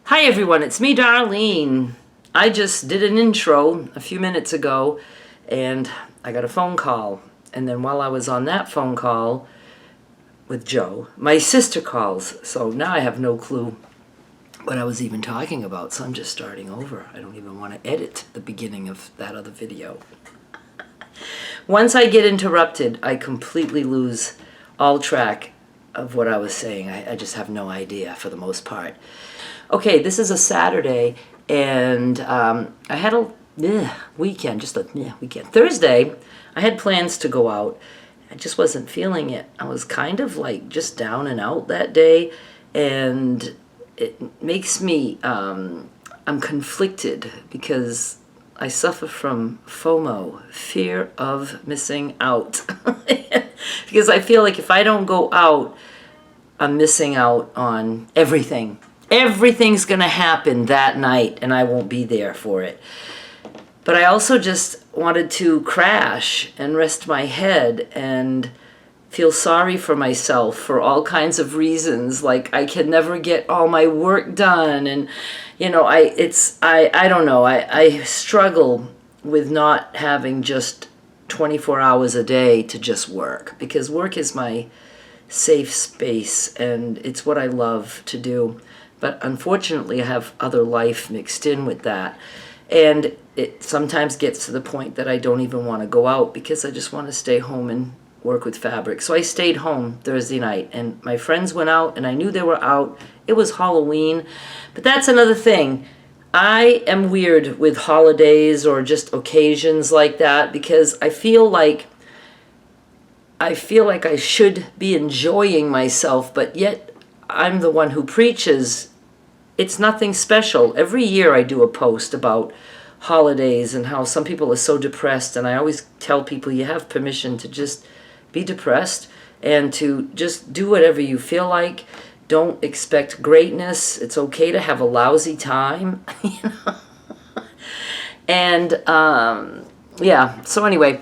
Hi everyone, it's me, Darlene. I just did an intro a few minutes ago and I got a phone call. And then while I was on that phone call with Joe, my sister calls. So now I have no clue what I was even talking about. So I'm just starting over. I don't even want to edit the beginning of that other video. Once I get interrupted, I completely lose all track of what I was saying. I just have no idea for the most part. Okay, this is a Saturday, and I had a weekend, just a weekend. Thursday, I had plans to go out. I just wasn't feeling it. I was kind of like just down and out that day, and it makes me, I'm conflicted because I suffer from FOMO, fear of missing out. Because I feel like if I don't go out, I'm missing out on everything. Everything's going to happen that night, and I won't be there for it. But I also just wanted to crash and rest my head and feel sorry for myself for all kinds of reasons. Like I can never get all my work done, and I don't know. I struggle with not having just 24 hours a day to just work, because work is my safe space and it's what I love to do. But unfortunately, I have other life mixed in with that. And it sometimes gets to the point that I don't even want to go out because I just want to stay home and work with fabric. So I stayed home Thursday night, and my friends went out, and I knew they were out. It was Halloween. But that's another thing. I am weird with holidays or just occasions like that because I feel like I should be enjoying myself, but yet I'm the one who preaches it's nothing special. Every year I do a post about holidays and how some people are so depressed, and I always tell people you have permission to just be depressed and to just do whatever you feel like. Don't expect greatness. It's okay to have a lousy time. And so anyway,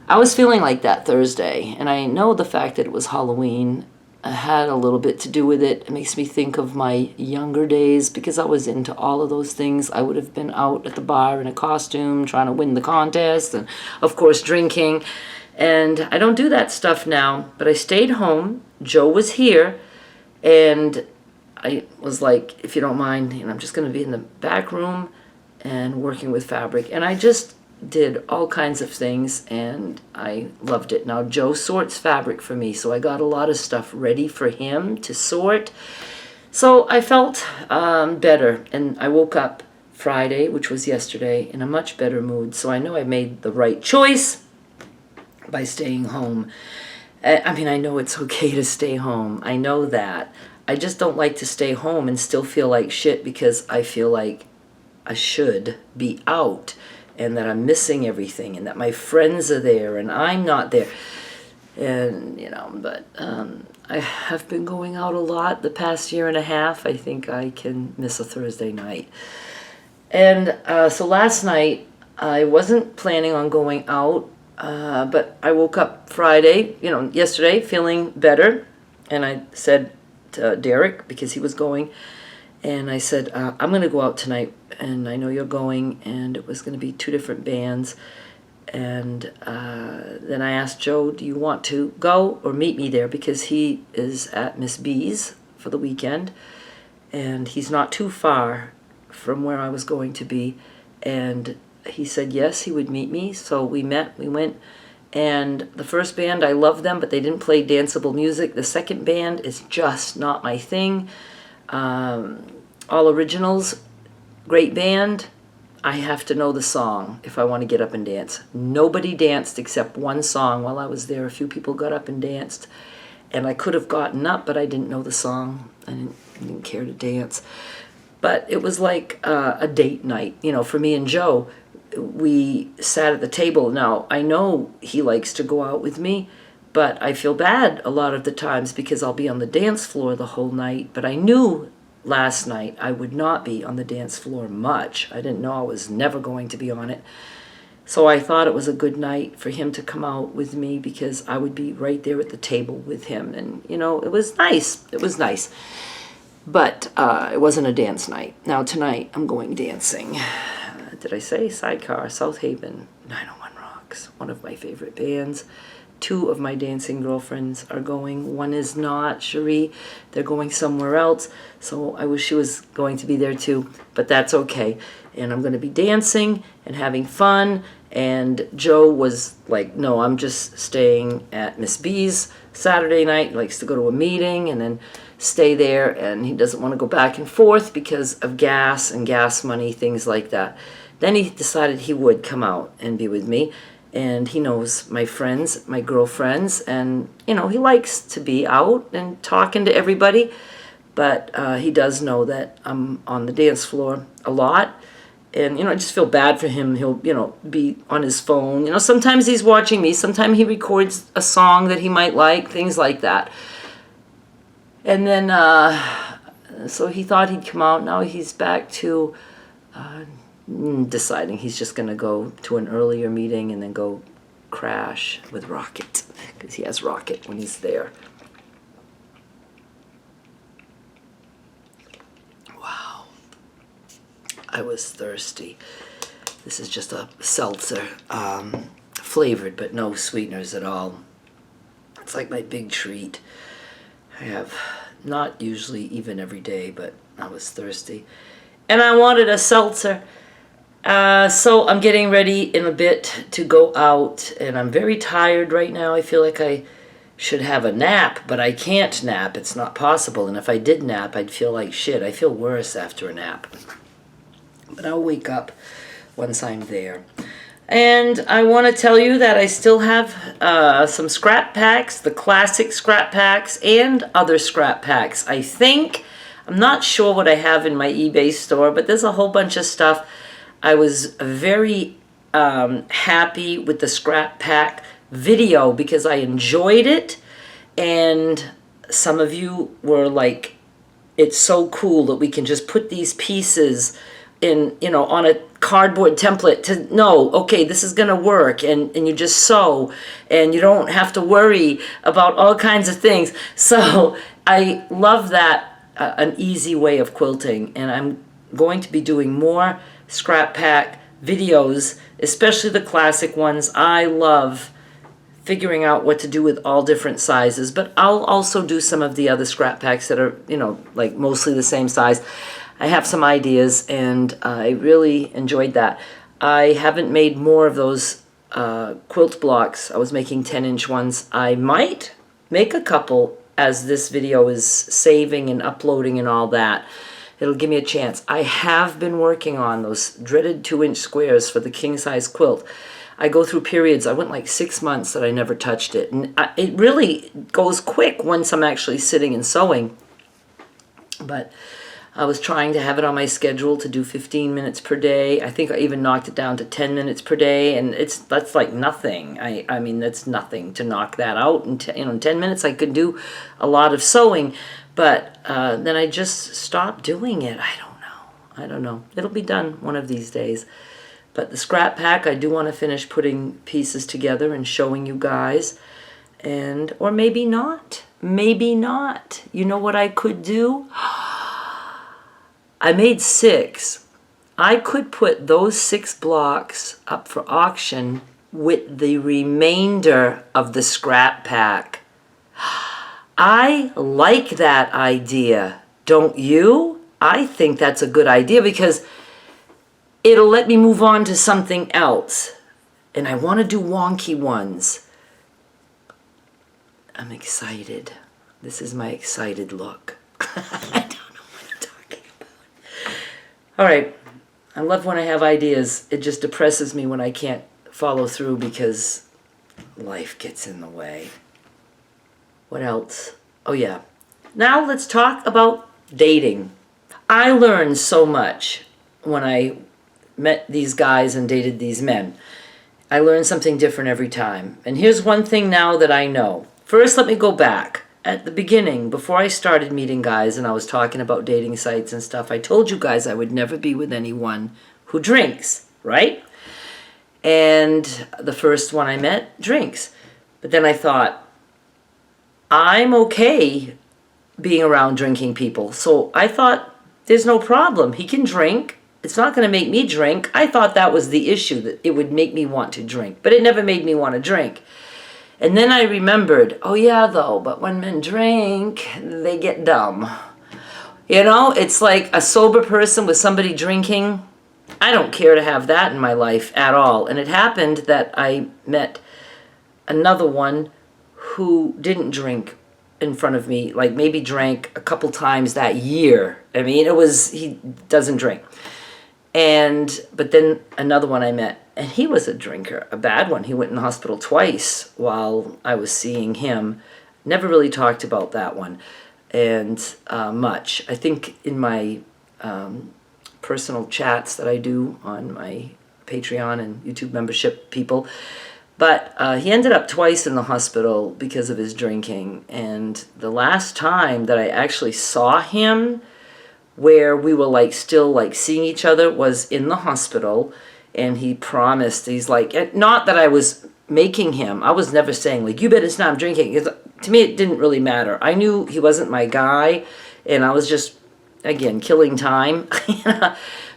I was feeling like that Thursday, and I know the fact that it was Halloween had a little bit to do with it. It makes me think of my younger days because I was into all of those things. I would have been out at the bar in a costume trying to win the contest and, of course, drinking. And I don't do that stuff now, but I stayed home. Joe was here, and I was like, if you don't mind, I'm just going to be in the back room and working with fabric. And I just did all kinds of things, and I loved it. Now, Joe sorts fabric for me, so I got a lot of stuff ready for him to sort. So I felt better, and I woke up Friday, which was yesterday, in a much better mood. So I know I made the right choice by staying home. I mean, I know it's okay to stay home. I know that. I just don't like to stay home and still feel like shit because I feel like I should be out, and that I'm missing everything, and that my friends are there and I'm not there. And, but I have been going out a lot the past year and a half. I think I can miss a Thursday night. And so last night, I wasn't planning on going out, but I woke up Friday, yesterday, feeling better. And I said to Derek, because he was going, and I said, I'm going to go out tonight, and I know you're going, and it was going to be 2 different bands. And then I asked Joe, do you want to go or meet me there? Because he is at Miss B's for the weekend, and he's not too far from where I was going to be. And he said yes, he would meet me. So we met, we went, and the first band, I love them, but they didn't play danceable music. The second band is just not my thing. All originals, great band. I have to know the song if I want to get up and dance. Nobody danced except one song while I was there. A few people got up and danced, and I could have gotten up, but I didn't know the song. I didn't care to dance. But it was like a date night, for me and Joe. We sat at the table. Now, I know he likes to go out with me, but I feel bad a lot of the times because I'll be on the dance floor the whole night. But I knew last night I would not be on the dance floor much. I didn't know I was never going to be on it. So I thought it was a good night for him to come out with me because I would be right there at the table with him. And, it was nice. It was nice. But it wasn't a dance night. Now tonight I'm going dancing. Did I say Sidecar, South Haven, 901 Rocks, one of my favorite bands. 2 of my dancing girlfriends are going. One is not, Cherie. They're going somewhere else. So I wish she was going to be there too, but that's okay. And I'm going to be dancing and having fun. And Joe was like, no, I'm just staying at Miss B's Saturday night. He likes to go to a meeting and then stay there. And he doesn't want to go back and forth because of gas and gas money, things like that. Then he decided he would come out and be with me. And he knows my friends, my girlfriends, and, you know, he likes to be out and talking to everybody, but he does know that I'm on the dance floor a lot, and, you know, I just feel bad for him. He'll, you know, be on his phone. You know, sometimes he's watching me, sometimes he records a song that he might like, things like that. And then, so he thought he'd come out. Now he's back to deciding he's just going to go to an earlier meeting and then go crash with Rocket, because he has Rocket when he's there. Wow. I was thirsty. This is just a seltzer, flavored, but no sweeteners at all. It's like my big treat. I have not usually even every day, but I was thirsty. And I wanted a seltzer. So I'm getting ready in a bit to go out, and I'm very tired right now. I feel like I should have a nap, but I can't nap. It's not possible. And if I did nap, I'd feel like shit. I feel worse after a nap. But I'll wake up once I'm there. And I want to tell you that I still have some scrap packs, the classic scrap packs, and other scrap packs. I think, I'm not sure what I have in my eBay store, but there's a whole bunch of stuff. I was very happy with the scrap pack video because I enjoyed it, and some of you were like, it's so cool that we can just put these pieces in, you know, on a cardboard template to know, okay, this is gonna work, and you just sew, and you don't have to worry about all kinds of things. So I love that, an easy way of quilting, and I'm going to be doing more scrap pack videos, especially the classic ones. I love figuring out what to do with all different sizes, but I'll also do some of the other scrap packs that are, you know, like mostly the same size. I have some ideas, and I really enjoyed that. I haven't made more of those quilt blocks. I was making 10-inch ones. I might make a couple as this video is saving and uploading and all that. It'll give me a chance. I have been working on those dreaded 2-inch squares for the king-size quilt. I go through periods. I went like 6 months that I never touched it. And it really goes quick once I'm actually sitting and sewing. But I was trying to have it on my schedule to do 15 minutes per day. I think I even knocked it down to 10 minutes per day, and that's like nothing. I mean, that's nothing to knock that out. In 10 minutes, I could do a lot of sewing. But then I just stopped doing it. I don't know. It'll be done one of these days. But the scrap pack, I do want to finish putting pieces together and showing you guys. Or maybe not. Maybe not. You know what I could do? I made 6. I could put those 6 blocks up for auction with the remainder of the scrap pack. I like that idea, don't you? I think that's a good idea because it'll let me move on to something else. And I want to do wonky ones. I'm excited. This is my excited look. I don't know what I'm talking about. All right. I love when I have ideas. It just depresses me when I can't follow through because life gets in the way. What else? Oh, yeah. Now let's talk about dating. I learned so much when I met these guys and dated these men. I learn something different every time. And here's one thing now that I know. First, let me go back. At the beginning, before I started meeting guys and I was talking about dating sites and stuff, I told you guys I would never be with anyone who drinks, right? And the first one I met drinks. But then I thought, I'm okay being around drinking people. So I thought, there's no problem. He can drink. It's not going to make me drink. I thought that was the issue, that it would make me want to drink. But it never made me want to drink. And then I remembered, oh yeah, though, but when men drink, they get dumb. You know, it's like a sober person with somebody drinking. I don't care to have that in my life at all. And it happened that I met another one who didn't drink in front of me, like maybe drank a couple times that year. I mean, he doesn't drink. But then another one I met, and he was a drinker, a bad one. He went in the hospital twice while I was seeing him. Never really talked about that one and much. I think in my personal chats that I do on my Patreon and YouTube membership people. But he ended up twice in the hospital because of his drinking. And the last time that I actually saw him, where we were like still like seeing each other, was in the hospital. And he promised, he's like, not that I was making him. I was never saying like, you better stop drinking. To me, it didn't really matter. I knew he wasn't my guy. And I was just, again, killing time.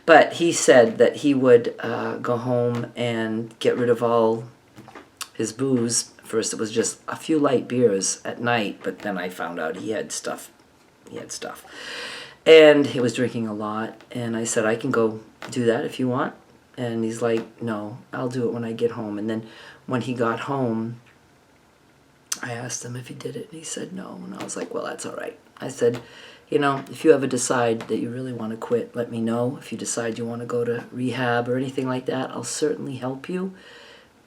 But he said that he would go home and get rid of all his booze. First it was just a few light beers at night, but then I found out he had stuff. And he was drinking a lot, and I said, I can go do that if you want. And he's like, no, I'll do it when I get home. And then when he got home, I asked him if he did it, and he said no. And I was like, well, that's all right. I said, you know, if you ever decide that you really want to quit, let me know. If you decide you want to go to rehab or anything like that, I'll certainly help you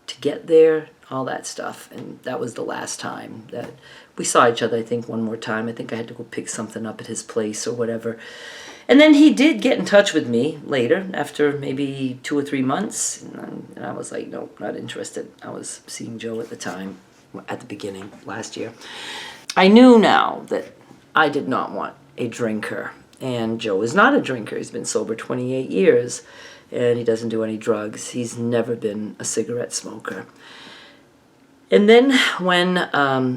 to get there, all that stuff. And that was the last time that we saw each other. I think one more time. I think I had to go pick something up at his place or whatever. And then he did get in touch with me later, after maybe 2 or 3 months. And I was like, no, not interested. I was seeing Joe at the time, at the beginning, last year. I knew now that I did not want a drinker. And Joe is not a drinker. He's been sober 28 years. And he doesn't do any drugs. He's never been a cigarette smoker. And then when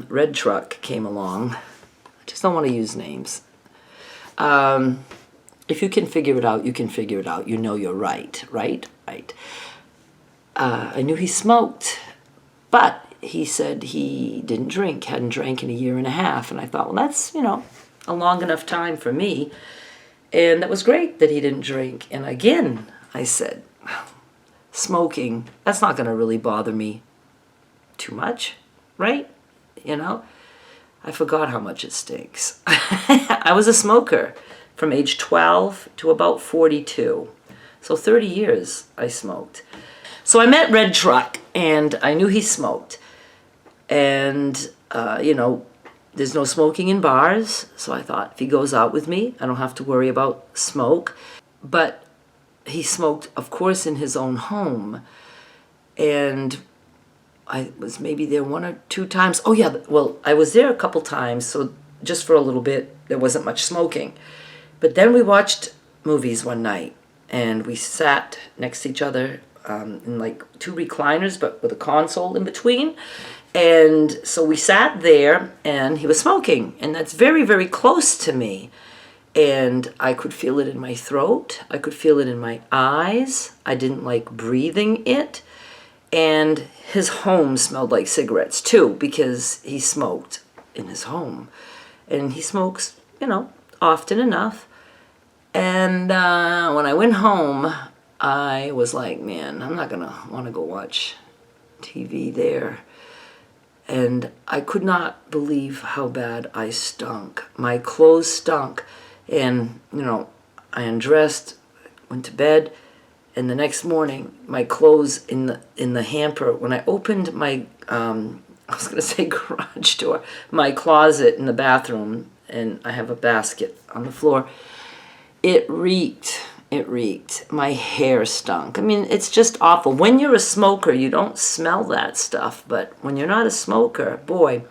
Red Truck came along, I just don't want to use names. If you can figure it out, you can figure it out. You know you're right, right? Right. I knew he smoked, but he said he didn't drink, hadn't drank in a year and a half. And I thought, well, that's, you know, a long enough time for me. And that was great that he didn't drink. And again, I said, smoking, that's not going to really bother me too much, right? You know, I forgot how much it stinks. I was a smoker from age 12 to about 42. So 30 years I smoked. So I met Red Truck, and I knew he smoked. And, you know, there's no smoking in bars. So I thought, if he goes out with me, I don't have to worry about smoke. But he smoked, of course, in his own home. And I was maybe there 1 or 2 times. Oh, yeah, well, I was there a couple times, so just for a little bit, there wasn't much smoking. But then we watched movies one night, and we sat next to each other in like 2 recliners, but with a console in between. And so we sat there, and he was smoking, and that's very, very close to me. And I could feel it in my throat. I could feel it in my eyes. I didn't like breathing it. And his home smelled like cigarettes too, because he smoked in his home. And he smokes, you know, often enough. And when I went home, I was like, man, I'm not going to want to go watch TV there. And I could not believe how bad I stunk. My clothes stunk. And, you know, I undressed, went to bed, and the next morning, my clothes in the hamper, when I opened my, I was going to say garage door, my closet in the bathroom, and I have a basket on the floor, it reeked. It reeked. My hair stunk. I mean, it's just awful. When you're a smoker, you don't smell that stuff, but when you're not a smoker, boy.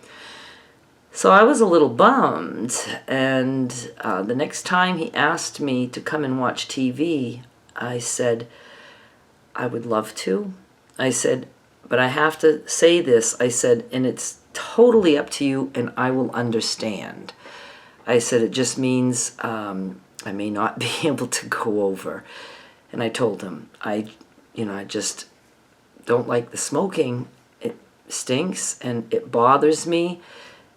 So I was a little bummed, and the next time he asked me to come and watch TV, I said, I would love to. I said, but I have to say this. I said, and it's totally up to you, and I will understand. I said, it just means I may not be able to go over. And I told him, I just don't like the smoking. It stinks and it bothers me.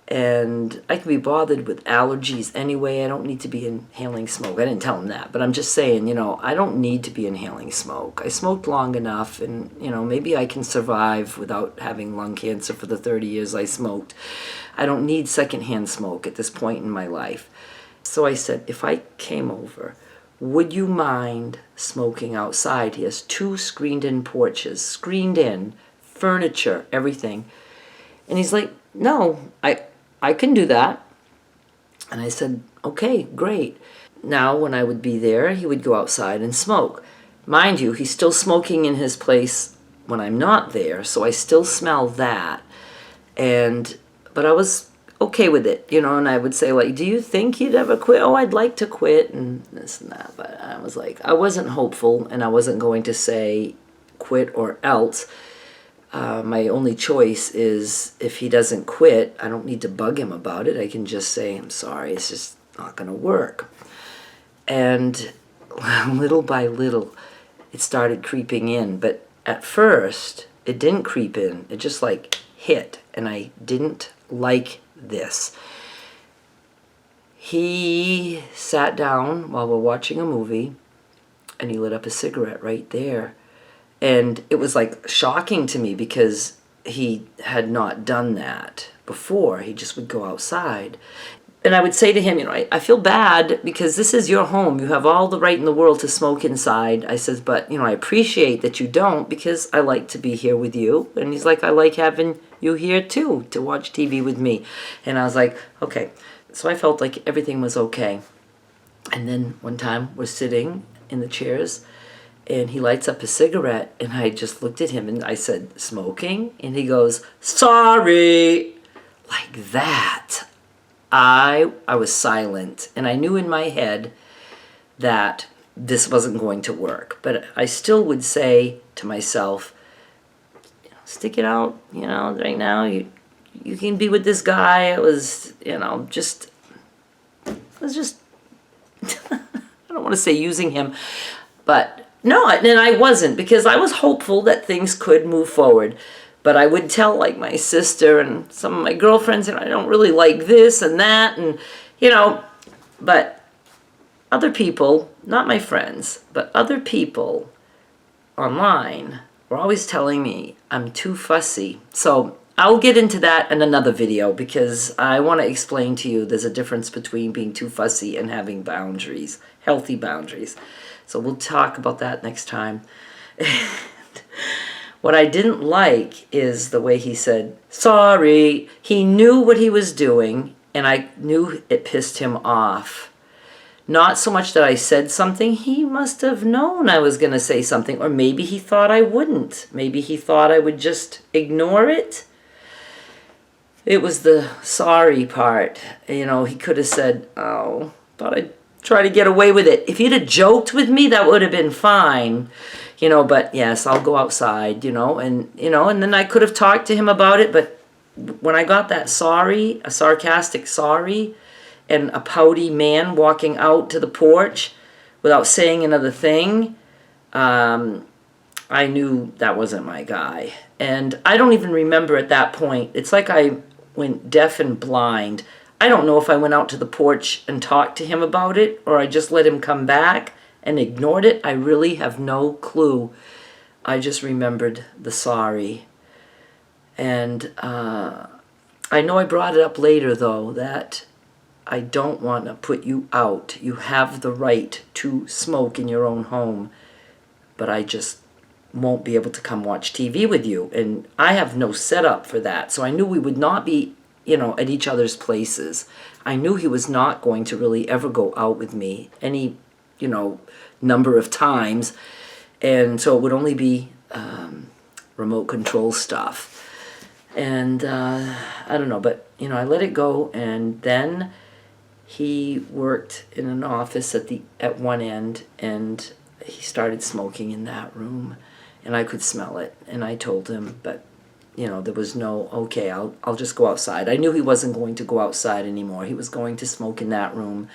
And I can be bothered with allergies anyway. I don't need to be inhaling smoke. I didn't tell him that, but I'm just saying, I don't need to be inhaling smoke. I smoked long enough, and, maybe I can survive without having lung cancer for the 30 years I smoked. I don't need secondhand smoke at this point in my life. So I said, if I came over, would you mind smoking outside? He has 2 screened-in porches, screened in, furniture, everything. And he's like, no, I can do that. And I said, okay, great. Now, when I would be there, he would go outside and smoke. Mind you, he's still smoking in his place when I'm not there, so I still smell that. But I was okay with it, and I would say, like, do you think you'd ever quit? Oh, I'd like to quit, and this and that. But I was like, I wasn't hopeful, and I wasn't going to say quit or else. My only choice is, if he doesn't quit, I don't need to bug him about it. I can just say, I'm sorry, it's just not going to work. And little by little, it started creeping in. But at first, it didn't creep in. It just like hit. And I didn't like this. He sat down while we're watching a movie, and he lit up a cigarette right there. And it was like shocking to me, because he had not done that before. He just would go outside. And I would say to him, I feel bad because this is your home. You have all the right in the world to smoke inside. I says, but, I appreciate that you don't, because I like to be here with you. And he's like, I like having you here too, to watch TV with me. And I was like, okay. So I felt like everything was okay. And then one time we're sitting in the chairs, and he lights up a cigarette, and I just looked at him and I said, smoking? And he goes, sorry. Like that. I was silent, and I knew in my head that this wasn't going to work. But I still would say to myself, stick it out, right now. You can be with this guy. It was, just, I don't want to say using him, but no, and I wasn't, because I was hopeful that things could move forward. But I would tell, like, my sister and some of my girlfriends, I don't really like this and that, and, but other people, not my friends, but other people online were always telling me I'm too fussy. So I'll get into that in another video, because I want to explain to you there's a difference between being too fussy and having boundaries, healthy boundaries. So we'll talk about that next time. What I didn't like is the way he said, sorry. He knew what he was doing, and I knew it pissed him off. Not so much that I said something. He must have known I was going to say something, or maybe he thought I wouldn't. Maybe he thought I would just ignore it. It was the sorry part. He could have said, oh, thought I'd try to get away with it. If he'd have joked with me, that would have been fine. But yes, I'll go outside, and then I could have talked to him about it. But when I got that sorry, a sarcastic sorry, and a pouty man walking out to the porch without saying another thing, I knew that wasn't my guy. And I don't even remember at that point. It's like I went deaf and blind. I don't know if I went out to the porch and talked to him about it, or I just let him come back and ignored it. I really have no clue. I just remembered the sorry. And I know I brought it up later, though, that I don't want to put you out. You have the right to smoke in your own home, but I just won't be able to come watch TV with you. And I have no setup for that. So I knew we would not be, at each other's places. I knew he was not going to really ever go out with me any, number of times. And so it would only be remote control stuff. And I don't know, but, I let it go. And then he worked in an office at one end, and he started smoking in that room. And I could smell it. And I told him, but there was no, okay, I'll just go outside. I knew he wasn't going to go outside anymore. He was going to smoke in that room.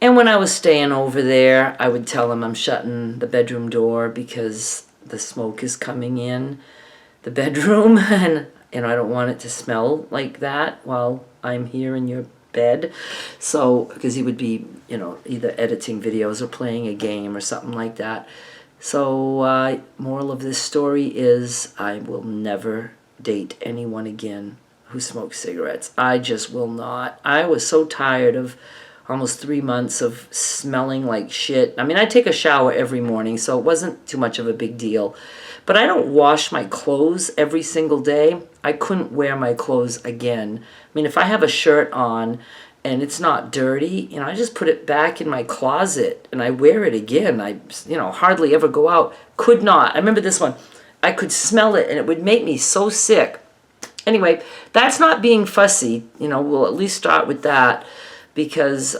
And when I was staying over there, I would tell him I'm shutting the bedroom door because the smoke is coming in the bedroom, and I don't want it to smell like that while I'm here in your bed. So, because he would be, either editing videos or playing a game or something like that. So, moral of this story is I will never date anyone again who smokes cigarettes. I just will not. I was so tired of almost 3 months of smelling like shit. I mean, I take a shower every morning, so it wasn't too much of a big deal. But I don't wash my clothes every single day. I couldn't wear my clothes again. I mean, if I have a shirt on and it's not dirty, I just put it back in my closet and I wear it again. I, hardly ever go out. Could not. I remember this one. I could smell it and it would make me so sick. Anyway, that's not being fussy. We'll at least start with that, because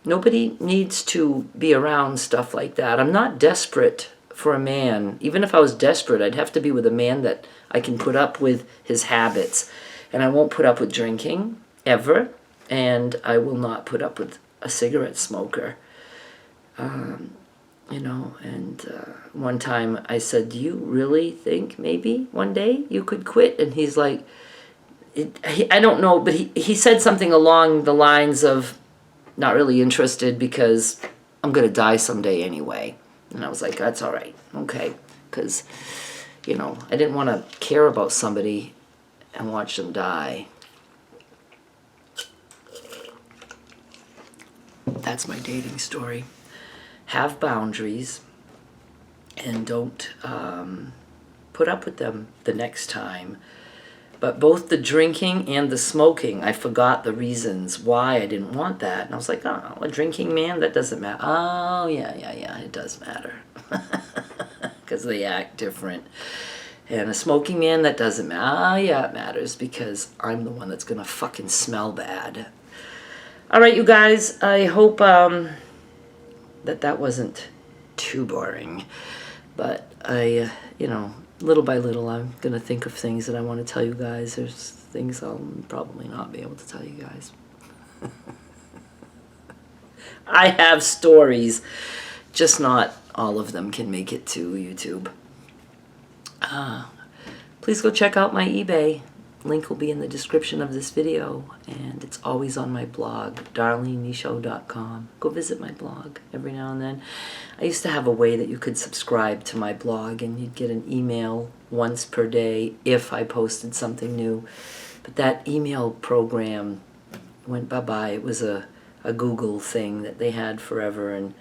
nobody needs to be around stuff like that. I'm not desperate for a man. Even if I was desperate, I'd have to be with a man that I can put up with his habits. And I won't put up with drinking, ever. And I will not put up with a cigarette smoker. And one time I said, do you really think maybe one day you could quit? And he's like, I don't know, but he said something along the lines of, not really interested because I'm going to die someday anyway. And I was like, that's all right. Okay. Because, I didn't want to care about somebody and watch them die. That's my dating story. Have boundaries and don't put up with them the next time. But both the drinking and the smoking, I forgot the reasons why I didn't want that. And I was like, oh, a drinking man, that doesn't matter. Oh, yeah, it does matter. Because they act different. And a smoking man, that doesn't matter. Oh, yeah, it matters because I'm the one that's going to fucking smell bad. All right, you guys, I hope that wasn't too boring. But I, little by little, I'm going to think of things that I want to tell you guys. There's things I'll probably not be able to tell you guys. I have stories, just not all of them can make it to YouTube. Please go check out my eBay. Link will be in the description of this video, and it's always on my blog, darlenenisho.com. Go visit my blog every now and then. I used to have a way that you could subscribe to my blog, and you'd get an email once per day if I posted something new. But that email program went bye-bye. It was a Google thing that they had forever, and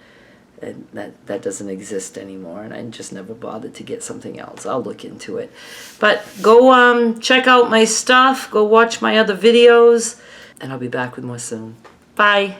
that doesn't exist anymore, and I just never bothered to get something else. I'll look into it. But go check out my stuff, go watch my other videos, and I'll be back with more soon. Bye.